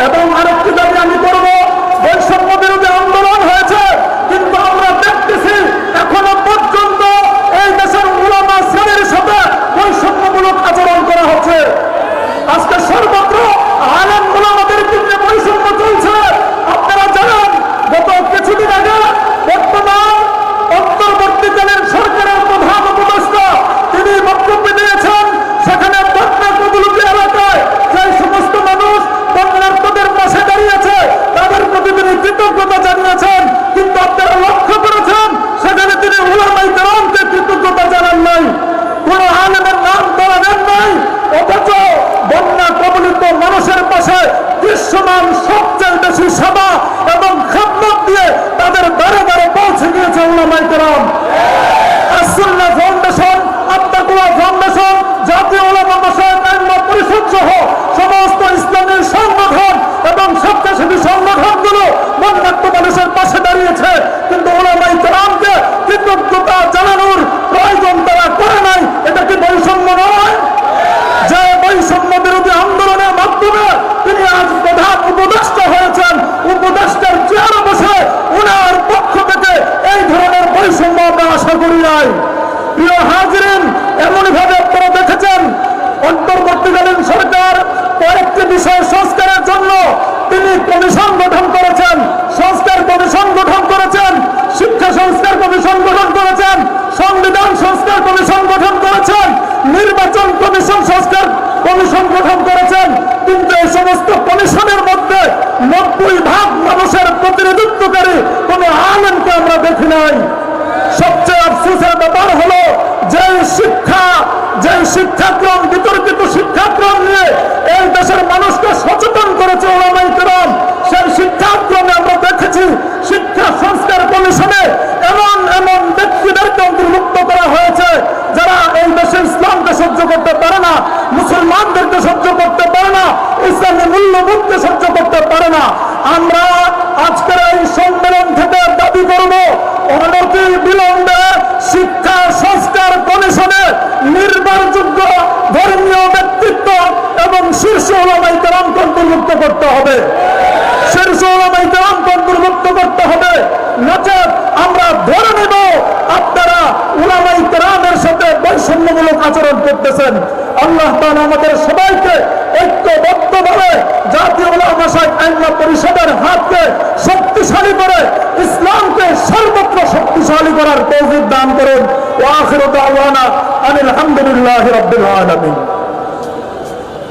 এবং আরেকটি দাবি আমি করব, বৈষম্য বিরোধী আন্দোলন হয়েছে, কিন্তু আমরা দেখতেছি এখনো পর্যন্ত এই দেশের উলামা শ্রেণীর সাথে বৈষম্যমূলক আচরণ করা হচ্ছে। আজকে সর্বত্র আলেম উলামাদের নিয়ে বৈষম্য চলছে। আপনারা জানেন, গত কিছুদিন আগে বর্তমান অন্তর্বর্তীকালীন সরকারের প্রধান উপদেষ্টা তিনি বক্তব্য দিয়েছেন, সেখানে বন্যা কবলিত এলাকায় যে সমস্ত মানুষ বন্যার্তদের পাশে দাঁড়িয়েছে তাদের প্রতি তিনি কৃতজ্ঞতা জানিয়েছেন, কিন্তু আপনারা লক্ষ্য করেছেন সেখানে তিনি উলামায়ে কেরামকে কৃতজ্ঞতা জানান নাই, কোন আলেমের নাম তারা নেন নাই। অথচ বন্যা কবলিত মানুষের পাশে দৃশ্যমান সবচেয়ে বেশি সেবা এবং খেদমত দিয়ে তাদের দ্বারে দ্বারে পৌঁছে গিয়েছে উলামায়ে কেরাম। আস-সুন্নাহ ফাউন্ডেশন, আত-তাকওয়া ফাউন্ডেশন, জাতীয় উলামা মাশায়েখ আইম্মা পরিষদ সহ সমস্ত ইসলামী সংগঠন এবং স্বেচ্ছাসেবী সংগঠনগুলো বন্যার্ত মানুষের পাশে দাঁড়িয়েছে, কিন্তু উলামায়ে কেরামকে কৃতজ্ঞতা জানানোর প্রয়োজন তারা করে নাই। এটা কি বৈষম্য নয়? যে বৈষম্য বিরোধী আন্দোলনের মাধ্যমে তিনি আজ প্রধান উপদেষ্টা হয়েছেন, উপদেষ্টার চেয়ারে বসে উনার পক্ষ থেকে এই ধরনের বৈষম্য আমরা আশা করি নাই। প্রিয় হাজিরিন, এমনভাবে আপনারা দেখেছেন অন্তর্বর্তীকালীন সরকার কয়েকটি বিষয় সংস্কারের জন্য তিনি কমিশন গঠন করেছেন, সংস্কার কমিশন গঠন করেছেন, শিক্ষা সংস্কার কমিশন গঠন করেছেন, সংবিধান সংস্কার কমিশন গঠন করেছেন, নির্বাচন কমিশন সংস্কার কমিশন গঠন করেছেন, কিন্তু এই সমস্ত কমিশনের মধ্যে 90% মানুষের প্রতিনিধিত্বকারী কোন আলেমকে আমরা দেখি নাই। সবচেয়ে আফসোসের ব্যাপার হলো যে শিক্ষাক্রম বিতর্কিত শিক্ষাক্রম নিয়ে এই দেশের মানুষকে সচেতন করেছে উলামায়ে কেরাম, সেই শিক্ষাক্রমে আমরা দেখেছি শিক্ষা সংস্কার কমিশনে এমন এমন ব্যক্তিদেরকে অন্তর্ভুক্ত করা হয়েছে যারা এই দেশে ইসলামকে সহ্য করতে পারে না, মুসলমানদেরকে সহ্য করতে পারে না, ইসলামী মূল্যবোধকে সহ্য করতে পারে না। আমরা আজকের এই সম্মেলন থেকে দাবি করব, অনতি বিলম্বে শিক্ষা সংস্কার কমিশনে নির্ভরযোগ্য ধর্মীয় ব্যক্তিত্ব এবং শীর্ষ উলামায়ে কেরামকে অন্তর্ভুক্ত করতে হবে, শীর্ষ উলামায়ে কেরামকে অন্তর্ভুক্ত করতে হবে। নচেত আমরা ধরে নেব আপনারা উলামায়ে কেরামের সাথে বৈষম্যমূলক আচরণ করতেছেন। আল্লাহ তাআলা আমাদের সবাইকে ঐক্যবদ্ধভাবে জাতীয় উলামা মাশায়েখ আইম্মা পরিষদের হাতকে শক্তিশালী করে ইসলামকে সর্বত্র শক্তিশালী করার তৌফিক দান করুন। ওয়া আখিরু দাওয়ানা আনিল হামদুলিল্লাহি রাব্বিল আলামিন।